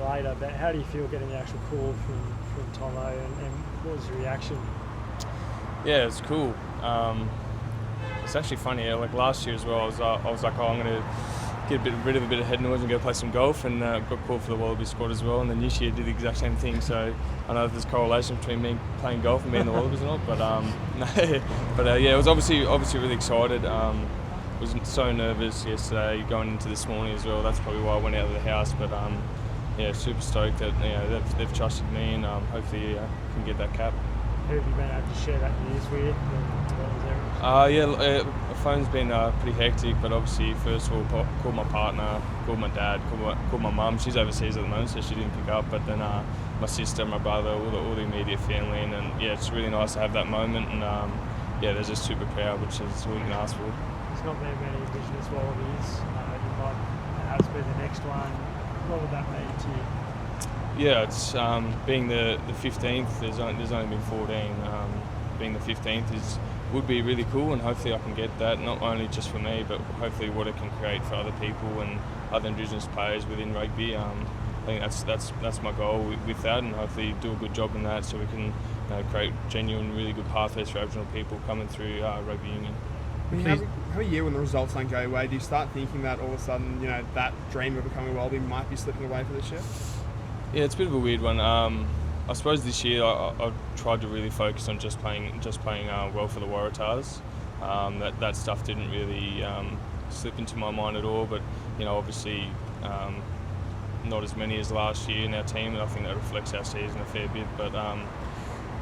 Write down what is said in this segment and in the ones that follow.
later, but how do you feel getting the actual call from Tomo, and what was your reaction? Yeah, it's cool. It's actually funny. Like last year as well, I was like, oh, I'm going to get rid of a bit of head noise and go play some golf, and got called for the Wallabies squad as well. And then this year did the exact same thing. So I know there's a correlation between me playing golf and being the Wallabies or not. But yeah, I was obviously really excited. Was so nervous yesterday going into this morning as well. That's probably why I went out of the house. But yeah, super stoked that they've trusted me, and hopefully can get that cap. Who have you been able to share that news with? The phone's been pretty hectic, but obviously first of all called my partner, called my dad, called my mum. She's overseas at the moment, so she didn't pick up. But then my sister, my brother, all the immediate family, and yeah, it's really nice to have that moment. And yeah, they're just super proud, which is all you can ask for. There's not very many Indigenous Wallabies. You might perhaps be the next one. What would that mean to you? Yeah, it's being the 15th. There's only been 14. Being the 15th would be really cool, and hopefully I can get that, not only just for me, but hopefully what it can create for other people and other Indigenous players within rugby. I think that's my goal with that, and hopefully do a good job in that, so we can create genuine, really good pathways for Aboriginal people coming through rugby union. When you have a year when the results don't go your way, do you start thinking that all of a sudden, that dream of becoming a Wallaby might be slipping away for this year? Yeah, it's a bit of a weird one. I suppose this year I tried to really focus on just playing well for the Waratahs. That stuff didn't really slip into my mind at all. But obviously not as many as last year in our team, and I think that reflects our season a fair bit. But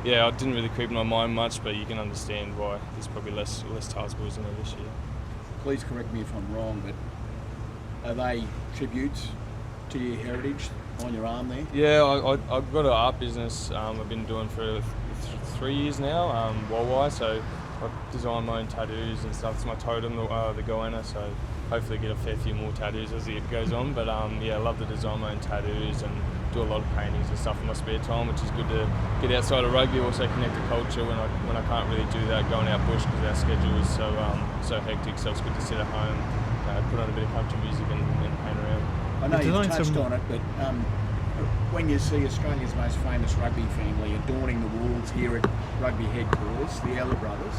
yeah, it didn't really creep in my mind much. But you can understand why there's probably less Tahs boys in there this year. Please correct me if I'm wrong, but are they tributes to your heritage on your arm there? Yeah, I've got an art business I've been doing for 3 years now, worldwide, so I design my own tattoos and stuff. It's my totem, the goanna, so hopefully get a fair few more tattoos as it goes on. But yeah, I love to design my own tattoos and do a lot of paintings and stuff in my spare time, which is good to get outside of rugby, also connect to culture when I can't really do that going out bush because our schedule is so hectic. So it's good to sit at home, put on a bit of country music and paint around. I know you touched on it, but when you see Australia's most famous rugby family adorning the walls here at rugby headquarters, the Elder Brothers,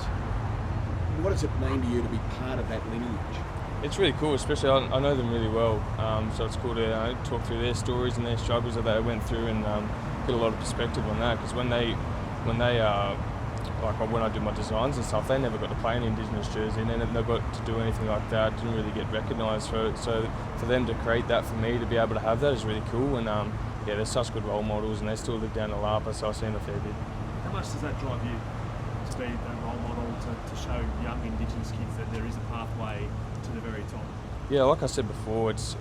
what does it mean to you to be part of that lineage? It's really cool, especially I know them really well, so it's cool to talk through their stories and their struggles that they went through, and get a lot of perspective on that. Because when I do my designs and stuff, they never got to play an Indigenous jersey, and they never got to do anything like that, didn't really get recognised for it. So for them to create that for me, to be able to have that is really cool. And yeah, they're such good role models, and they still live down in Lapa, so I've seen a fair bit. How much does that drive you to be a role model, to show young Indigenous kids that there is a pathway to the very top? Yeah, like I said before, it's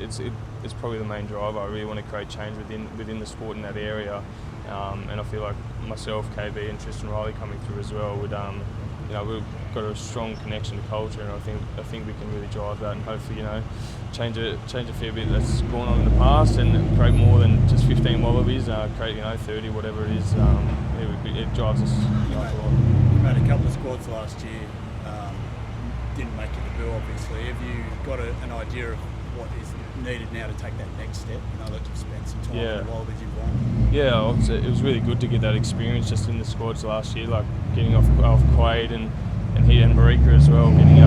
probably the main driver. I really want to create change within the sport in that area. And I feel like myself, KB, and Tristan Riley coming through as well we've got a strong connection to culture, and I think we can really drive that, and hopefully change a fair bit that's gone on in the past, and create more than just 15 Wallabies, create 30, whatever it is. It drives us a lot. You made a couple of squads last year, didn't make it the bill obviously. Have you got an idea of what is needed now to take that next step? That you've spent some time in the Wallabies, you've won. Yeah, it was really good to get that experience just in the squads last year, like getting off Quaid and he and Marika as well. Getting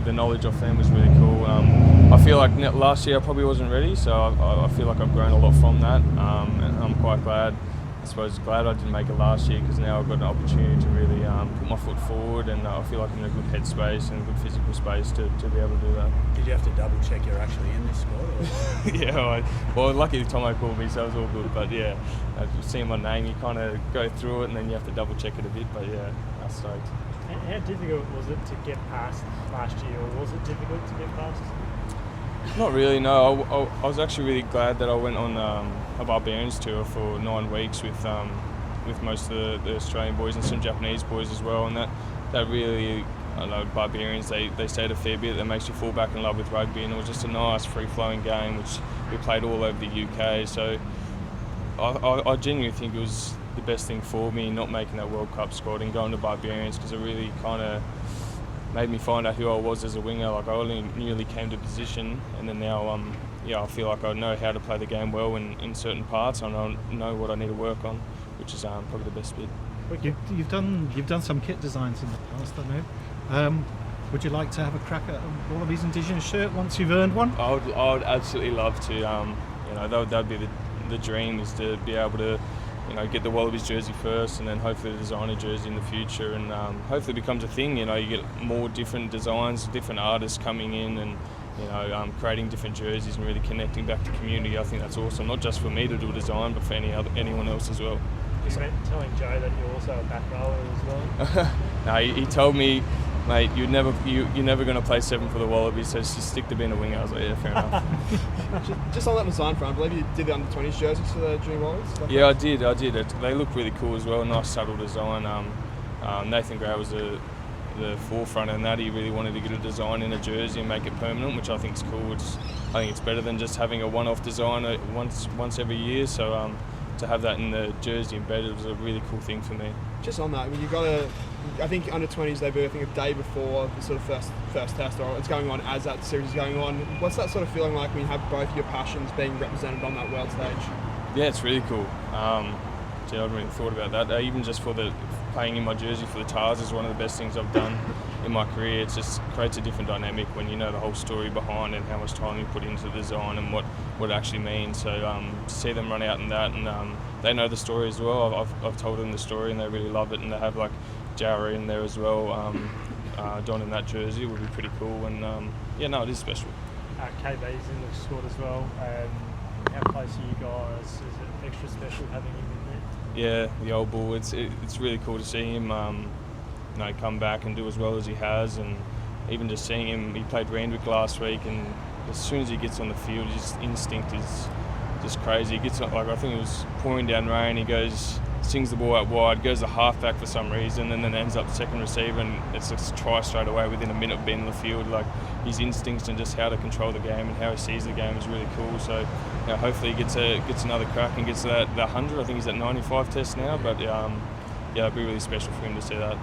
the knowledge off them was really cool. I feel like last year I probably wasn't ready, so I feel like I've grown a lot from that, and I'm quite glad. I suppose glad I didn't make it last year, because now I've got an opportunity to really put my foot forward, and I feel like I'm in a good headspace and a good physical space to be able to do that. Did you have to double check you're actually in this squad? Or? Yeah, well, luckily Tomo called me, so it was all good. But yeah, seeing my name, you kind of go through it, and then you have to double check it a bit. But yeah, I'm stoked. How difficult was it to get past last year, or was it difficult to get past? Not really, no. I was actually really glad that I went on a Barbarians tour for 9 weeks with most of the Australian boys and some Japanese boys as well, and that really, I know, Barbarians, they stayed a fair bit. That makes you fall back in love with rugby, and it was just a nice free-flowing game which we played all over the UK. So I genuinely think it was the best thing for me not making that World Cup squad and going to Barbarians, because it really kind of made me find out who I was as a winger. Like, I only newly came to position, and then now I feel like I know how to play the game well in certain parts, and I know what I need to work on, which is probably the best bit. You've done some kit designs in the past, I know. Would you like to have a crack at a Wallabies Indigenous shirt once you've earned one? I would absolutely love to. That'd be the dream, is to be able to, get the Wallabies jersey first, and then hopefully the designer jersey in the future, and hopefully it becomes a thing. You get more different designs, different artists coming in, and creating different jerseys and really connecting back to community. I think that's awesome, not just for me to do a design, but for anyone else as well. You meant telling Joe that you're also a back rower as well? No, he told me, mate, you're never going to play 7 for the Wallabies, so just stick to being a winger. I was like, yeah, fair enough. Just on that design front, I believe you did the under-20s jerseys for the Junior Wallabies? Yeah, I did. They look really cool as well, nice subtle design. Nathan Gray was the forefront in that. He really wanted to get a design in a jersey and make it permanent, which I think is cool. I think it's better than just having a one-off design once every year, so to have that in the jersey embedded was a really cool thing for me. Just on that, I mean, I think under-20s debut, I think a day before the sort of first test, or it's going on as that series is going on. What's that sort of feeling like when you have both your passions being represented on that world stage? Yeah, it's really cool. I hadn't really thought about that. Even just for playing in my jersey for the Tars is one of the best things I've done in my career. It just creates a different dynamic when you know the whole story behind and how much time you put into the design and what it actually means. So to see them run out in that, and they know the story as well. I've told them the story and they really love it, and they have like Jara in there as well, Don in that jersey would be pretty cool, and it is special. KB's in the squad as well. How close are you guys? Is it extra special having him in there? Yeah, the old bull. It's really cool to see him come back and do as well as he has, and even just seeing him. He played Randwick last week, and as soon as he gets on the field, his instinct is just crazy. He gets I think it was pouring down rain. He sings the ball out wide, goes to halfback for some reason, and then ends up second receiver, and it's a try straight away within a minute of being on the field. Like, his instincts and just how to control the game and how he sees the game is really cool. So hopefully he gets another crack and gets the 100. I think he's at 95 tests now, but it'd be really special for him to see that.